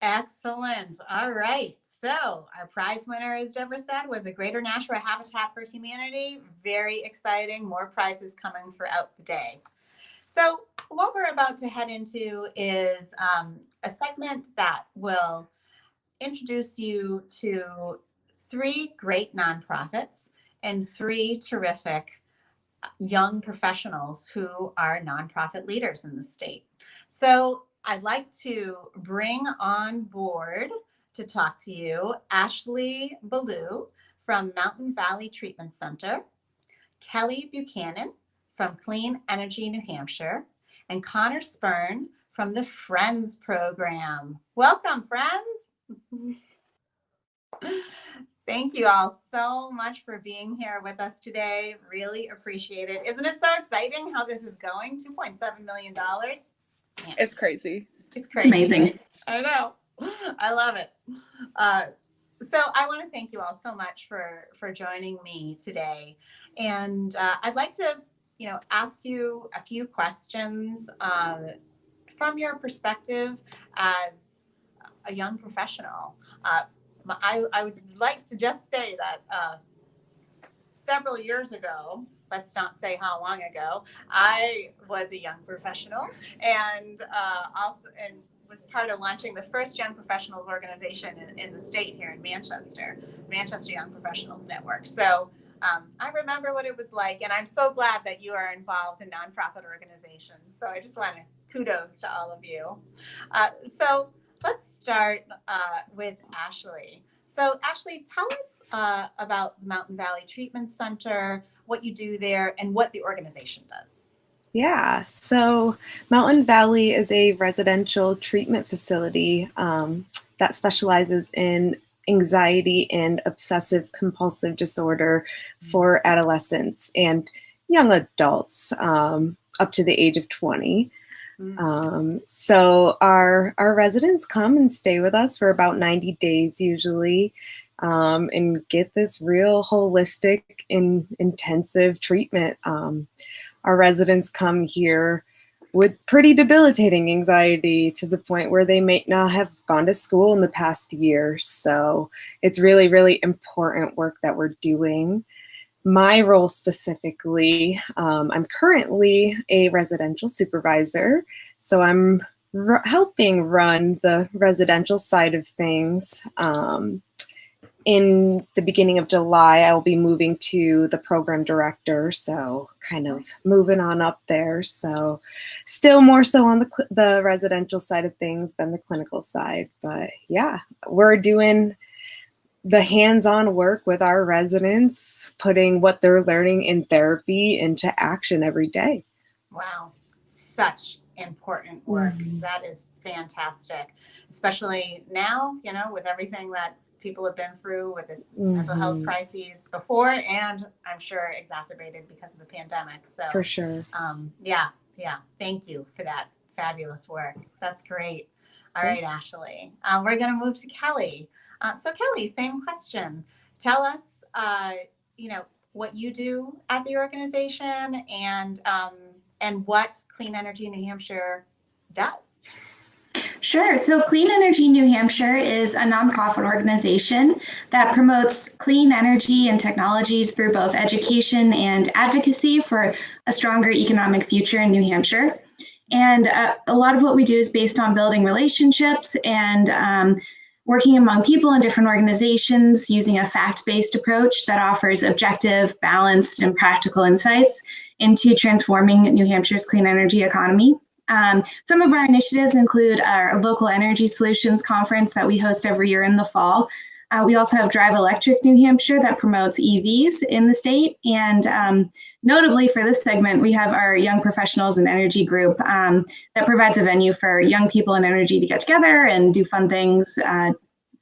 Excellent. All right. So our prize winner, as Deborah said, was a Greater Nashua Habitat for Humanity. Very exciting. More prizes coming throughout the day. So what we're about to head into is a segment that will introduce you to three great nonprofits and three terrific young professionals who are nonprofit leaders in the state. So I'd like to bring on board to talk to you Ashley Ballou from Mountain Valley Treatment Center, Kelly Buchanan from Clean Energy New Hampshire, and Connor Spurn from the Friends program. Welcome, friends. Thank you all so much for being here with us today. Really appreciate it. Isn't it so exciting how this is going? $2.7 million. Man, It's crazy. It's crazy. It's amazing. I know. I love it. So I want to thank you all so much for joining me today. And I'd like to, ask you a few questions from your perspective as a young professional. I would like to just say that several years ago, let's not say how long ago, I was a young professional and also was part of launching the first young professionals organization in the state here in Manchester Young Professionals Network. So I remember what it was like, and I'm so glad that you are involved in nonprofit organizations. So I just want to kudos to all of you. So let's start with Ashley. So Ashley, tell us about the Mountain Valley Treatment Center, what you do there, and what the organization does. Yeah, so Mountain Valley is a residential treatment facility that specializes in anxiety and obsessive compulsive disorder for adolescents and young adults up to the age of 20. So our residents come and stay with us for about 90 days usually, and get this real holistic and intensive treatment. Our residents come here with pretty debilitating anxiety to the point where they may not have gone to school in the past year. So it's really, really important work that we're doing. My role specifically, I'm currently a residential supervisor, so I'm helping run the residential side of things. In the beginning of July, I will be moving to the program director, so kind of moving on up there. So still more so on the residential side of things than the clinical side. But yeah, we're doing the hands-on work with our residents, putting what they're learning in therapy into action every day. Wow, such important work. That is fantastic, especially now, with everything that people have been through with this mental health crises before, and I'm sure exacerbated because of the pandemic. So for sure. Yeah. Thank you for that fabulous work. That's great. All right, Ashley. We're going to move to Kelly. So Kelly, same question. Tell us, what you do at the organization and what Clean Energy New Hampshire does. Sure. So Clean Energy New Hampshire is a nonprofit organization that promotes clean energy and technologies through both education and advocacy for a stronger economic future in New Hampshire. And a lot of what we do is based on building relationships and working among people in different organizations using a fact-based approach that offers objective, balanced, and practical insights into transforming New Hampshire's clean energy economy. Some of our initiatives include our local energy solutions conference that we host every year in the fall. We also have Drive Electric New Hampshire that promotes EVs in the state. And notably for this segment, we have our Young Professionals and Energy group that provides a venue for young people in energy to get together and do fun things,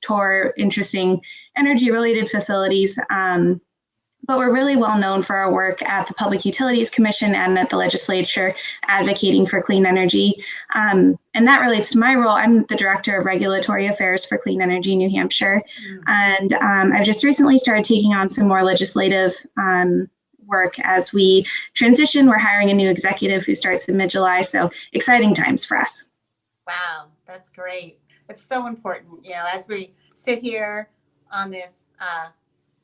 tour interesting energy-related facilities. But we're really well known for our work at the Public Utilities Commission and at the legislature advocating for clean energy. And that relates to my role. I'm the Director of Regulatory Affairs for Clean Energy New Hampshire. And I've just recently started taking on some more legislative work as we transition. We're hiring a new executive who starts in mid-July. So exciting times for us. Wow, That's great. It's so important, as we sit here on this,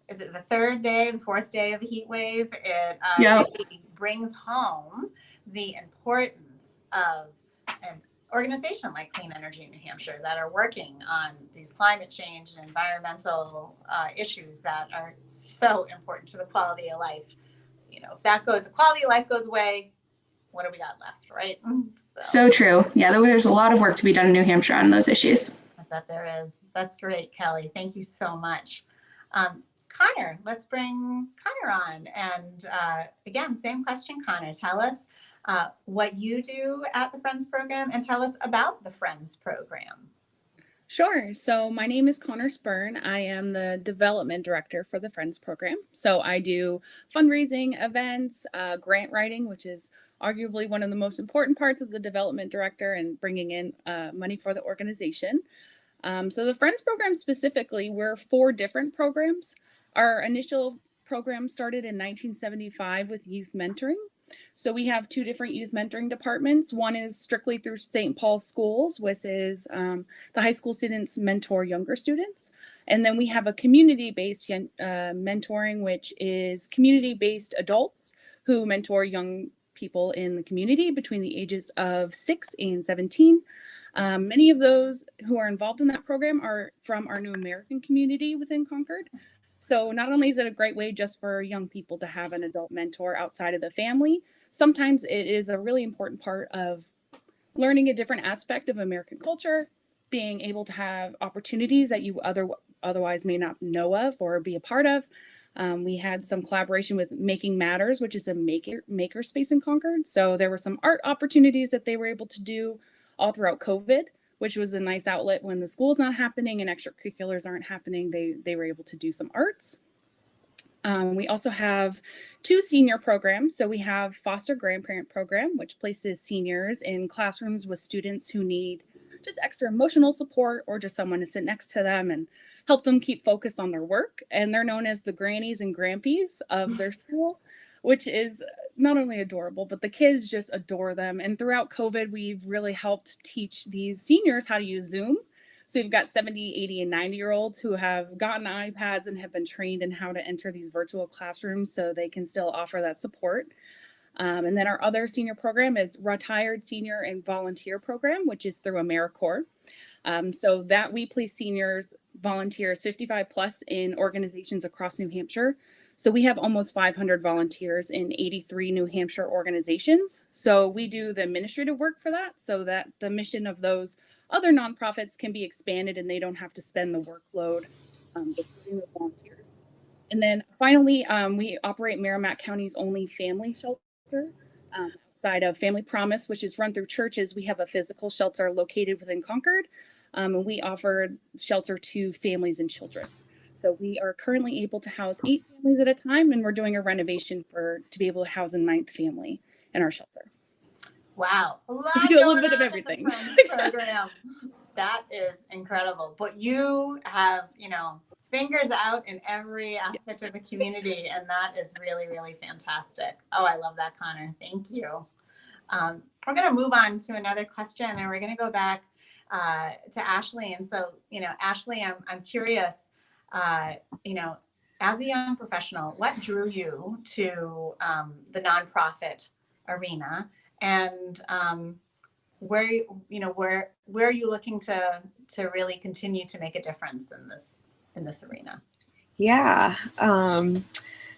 is it the third day, the fourth day of the heat wave? It Yep. really brings home the importance of an organization like Clean Energy New Hampshire that are working on these climate change and environmental issues that are so important to the quality of life. If the quality of life goes away, what do we got left, right? So true. Yeah, there's a lot of work to be done in New Hampshire on those issues. I bet there is. That's great, Kelly. Thank you so much. Connor, let's bring Connor on. And again, same question, Connor. Tell us what you do at the Friends program and tell us about the Friends program. Sure. So my name is Connor Spurn. I am the development director for the Friends program. So I do fundraising, events, grant writing, which is arguably one of the most important parts of the development director, and bringing in money for the organization. So the Friends program specifically, we're 4 different programs. Our initial program started in 1975 with youth mentoring. So we have 2 different youth mentoring departments. One is strictly through St. Paul's schools, which is the high school students mentor younger students. And then we have a community-based mentoring, which is community-based adults who mentor young people in the community between the ages of 6 and 17. Many of those who are involved in that program are from our New American community within Concord. So not only is it a great way just for young people to have an adult mentor outside of the family, sometimes it is a really important part of learning a different aspect of American culture, being able to have opportunities that you otherwise may not know of or be a part of. We had some collaboration with Making Matters, which is a maker space in Concord. So there were some art opportunities that they were able to do all throughout COVID, which was a nice outlet when the school's not happening and extracurriculars aren't happening. They were able to do some arts. We also have 2 senior programs. So we have Foster Grandparent Program, which places seniors in classrooms with students who need just extra emotional support or just someone to sit next to them and help them keep focused on their work. And they're known as the grannies and grampies of their school, which is not only adorable, but the kids just adore them. And throughout COVID, we've really helped teach these seniors how to use Zoom. So we've got 70, 80, and 90-year-olds who have gotten iPads and have been trained in how to enter these virtual classrooms so they can still offer that support. And then our other senior program is Retired Senior and Volunteer Program, which is through AmeriCorps. So that we place seniors, volunteers 55 plus in organizations across New Hampshire. So we have almost 500 volunteers in 83 New Hampshire organizations. So we do the administrative work for that so that the mission of those other nonprofits can be expanded and they don't have to spend the workload with volunteers. And then finally, we operate Merrimack County's only family shelter. Outside of Family Promise, which is run through churches, we have a physical shelter located within Concord, and we offer shelter to families and children. So we are currently able to house 8 families at a time, and we're doing a renovation to be able to house a 9th family in our shelter. Wow. So we do a little bit of everything. Program. That is incredible. But you have, fingers out in every aspect of the community, and that is really, really fantastic. Oh, I love that, Connor. Thank you. We're going to move on to another question, and we're going to go back to Ashley. And so, Ashley, I'm curious, as a young professional, what drew you to the nonprofit arena, and where are you looking to really continue to make a difference in this arena? Yeah.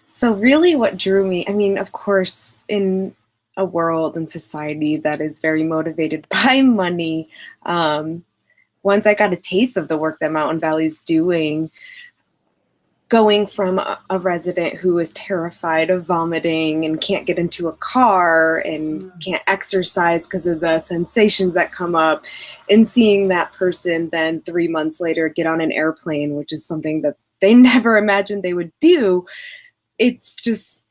So really what drew me, of course, in a world and society that is very motivated by money, once I got a taste of the work that Mountain Valley's doing, going from a resident who is terrified of vomiting and can't get into a car and can't exercise because of the sensations that come up, and seeing that person then 3 months later get on an airplane, which is something that they never imagined they would do. It's just,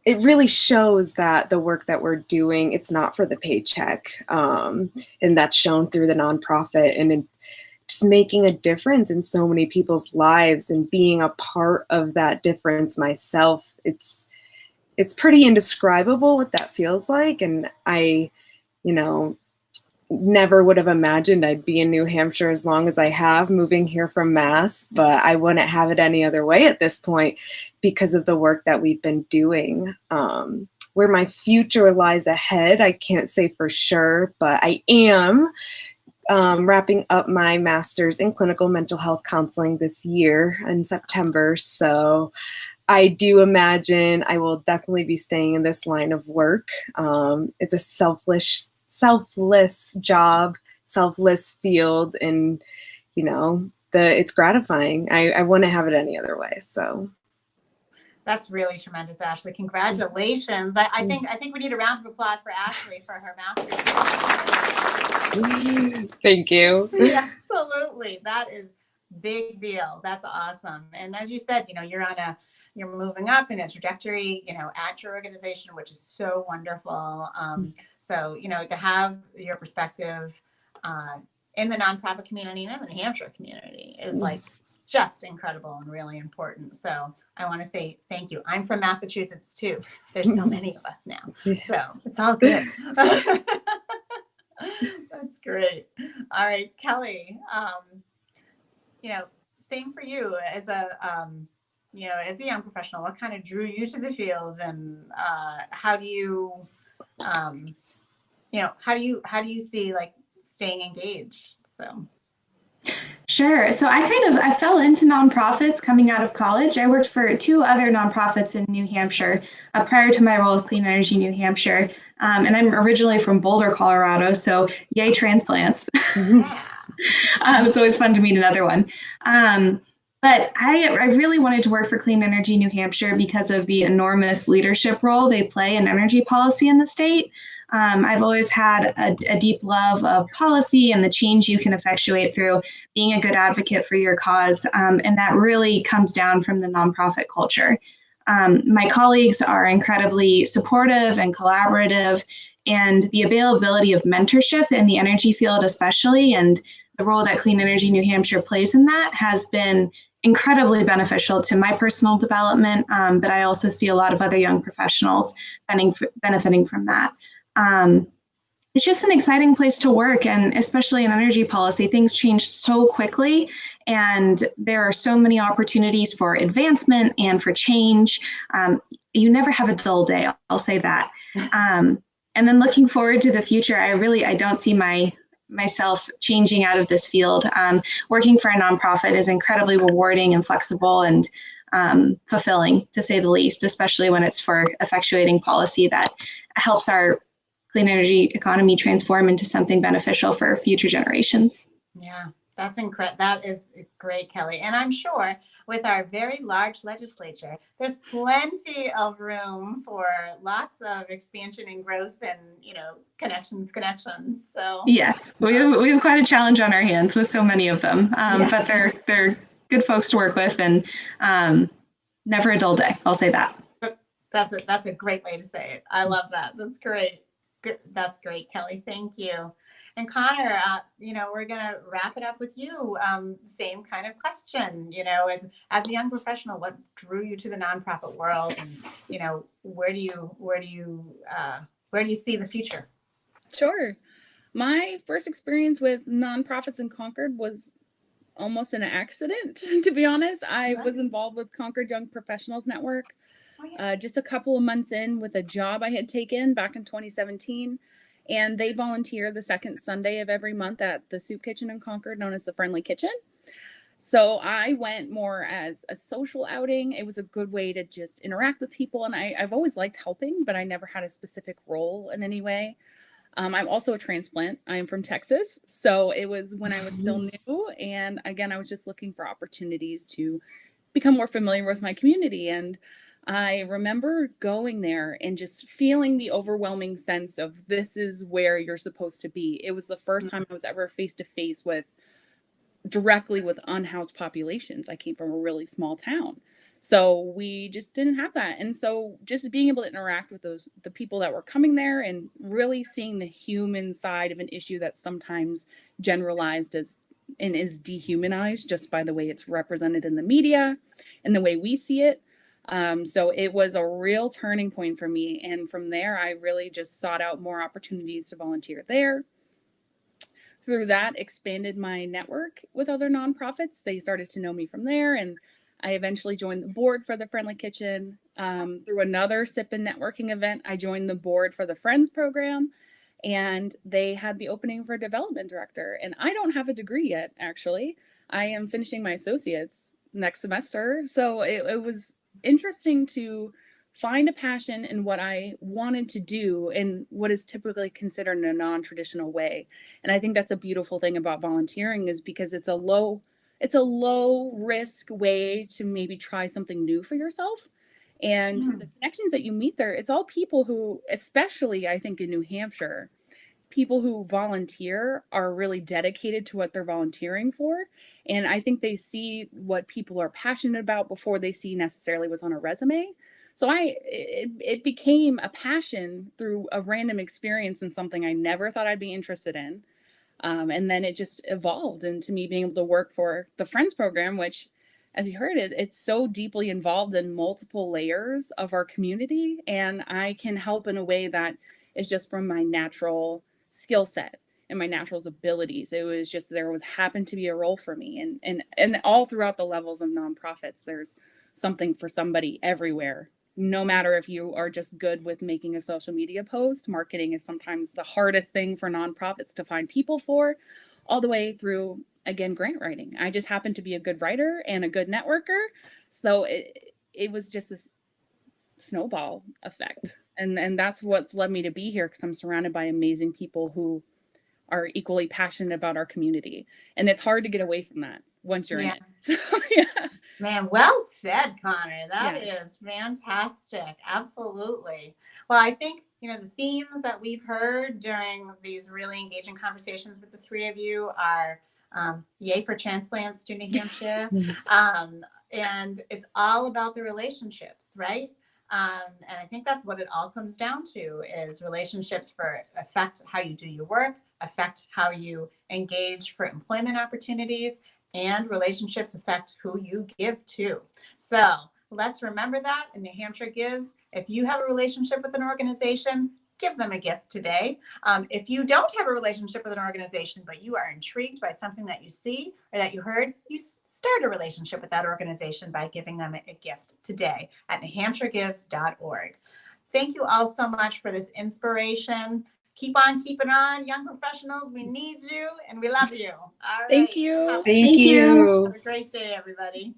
it really shows that the work that we're doing, it's not for the paycheck. And that's shown through the nonprofit, and just making a difference in so many people's lives and being a part of that difference myself. It's pretty indescribable what that feels like. And I never would have imagined I'd be in New Hampshire as long as I have, moving here from Mass, but I wouldn't have it any other way at this point because of the work that we've been doing. Where my future lies ahead, I can't say for sure, but I am wrapping up my master's in clinical mental health counseling this year in September. So I do imagine I will definitely be staying in this line of work. It's a selfless job, selfless field, and it's gratifying. I wouldn't have it any other way. So That's really tremendous, Ashley. Congratulations. I think we need a round of applause for Ashley for her master's. Thank you. Yeah, absolutely. That is big deal. That's awesome. And as you said, you're moving up in a trajectory, at your organization, which is so wonderful. So, to have your perspective in the nonprofit community and in the New Hampshire community is like just incredible and really important. So I want to say thank you. I'm from Massachusetts too. There's so many of us now. So it's all good. That's great. All right, Kelly, same for you as a young professional, what kind of drew you to the field, and how do you see like staying engaged? So. Sure. So I fell into nonprofits coming out of college. I worked for 2 other nonprofits in New Hampshire prior to my role with Clean Energy New Hampshire. And I'm originally from Boulder, Colorado. So yay, transplants. It's always fun to meet another one. But I really wanted to work for Clean Energy New Hampshire because of the enormous leadership role they play in energy policy in the state. I've always had a deep love of policy and the change you can effectuate through being a good advocate for your cause. And that really comes down from the nonprofit culture. My colleagues are incredibly supportive and collaborative, and the availability of mentorship in the energy field especially, and the role that Clean Energy New Hampshire plays in that has been incredibly beneficial to my personal development, but I also see a lot of other young professionals benefiting from that. It's just an exciting place to work, and especially in energy policy, things change so quickly, and there are so many opportunities for advancement and for change. You never have a dull day, I'll say that. And then looking forward to the future, I don't see myself changing out of this field. Working for a nonprofit is incredibly rewarding and flexible and fulfilling, to say the least, especially when it's for effectuating policy that helps our clean energy economy transform into something beneficial for future generations. Yeah, that's incredible. That is great, Kelly. And I'm sure with our very large legislature, there's plenty of room for lots of expansion and growth and, connections. So yes, we have quite a challenge on our hands with so many of them, but they're good folks to work with, and never a dull day. I'll say that. That's a great way to say it. I love that. That's great. That's great, Kelly. Thank you. And Connor, we're going to wrap it up with you. Same kind of question, as a young professional, what drew you to the nonprofit world, and, where do you see the future? Sure. My first experience with nonprofits in Concord was almost an accident, to be honest. I was involved with Concord Young Professionals Network just a couple of months in with a job I had taken back in 2017. And they volunteer the second Sunday of every month at the soup kitchen in Concord, known as the Friendly Kitchen. So I went more as a social outing. It was a good way to just interact with people. And I've always liked helping, but I never had a specific role in any way. I'm also a transplant. I'm from Texas. So it was when I was still new. And again, I was just looking for opportunities to become more familiar with my community. And I remember going there and just feeling the overwhelming sense of this is where you're supposed to be. It was the first time I was ever face to face directly with unhoused populations. I came from a really small town. So we just didn't have that. And so just being able to interact with the people that were coming there and really seeing the human side of an issue that's sometimes generalized as and is dehumanized just by the way it's represented in the media and the way we see it. So it was a real turning point for me. And from there, I really just sought out more opportunities to volunteer there. through that, expanded my network with other nonprofits. They started to know me from there, and I eventually joined the board for the Friendly Kitchen. Through another sip and networking event, I joined the board for the Friends program, and they had the opening for development director. And I don't have a degree yet, actually. I am finishing my associates next semester. So it was interesting to find a passion in what I wanted to do in what is typically considered in a non-traditional way. And I think that's a beautiful thing about volunteering, is because it's a low risk way to maybe try something new for yourself. And the connections that you meet there, it's all people who, especially I think in New Hampshire, people who volunteer are really dedicated to what they're volunteering for. And I think they see what people are passionate about before they see necessarily what's on a resume. So it became a passion through a random experience in something I never thought I'd be interested in. And then it just evolved into me being able to work for the Friends program, which, as you heard, it's so deeply involved in multiple layers of our community. And I can help in a way that is just from my natural skill set and my natural abilities. It was just, there was happened to be a role for me. And all throughout the levels of nonprofits, there's something for somebody everywhere. No matter if you are just good with making a social media post, marketing is sometimes the hardest thing for nonprofits to find people for, all the way through, again, grant writing. I just happen to be a good writer and a good networker. So it was just this snowball effect. And that's what's led me to be here, because I'm surrounded by amazing people who are equally passionate about our community. And it's hard to get away from that once you're in it. So, yeah. Man, well said, Connor. That is fantastic. Absolutely. Well, I think, the themes that we've heard during these really engaging conversations with the three of you are yay for transplants to New Hampshire. And it's all about the relationships, right? And I think that's what it all comes down to, is relationships affect how you do your work, affect how you engage for employment opportunities, and relationships affect who you give to. So let's remember that in New Hampshire Gives. If you have a relationship with an organization, give them a gift today. If you don't have a relationship with an organization, but you are intrigued by something that you see or that you heard, you start a relationship with that organization by giving them a gift today at newhampshiregives.org. Thank you all so much for this inspiration. Keep on keeping on, young professionals. We need you and we love you. All right. Thank you. Thank you. Have a great day, everybody.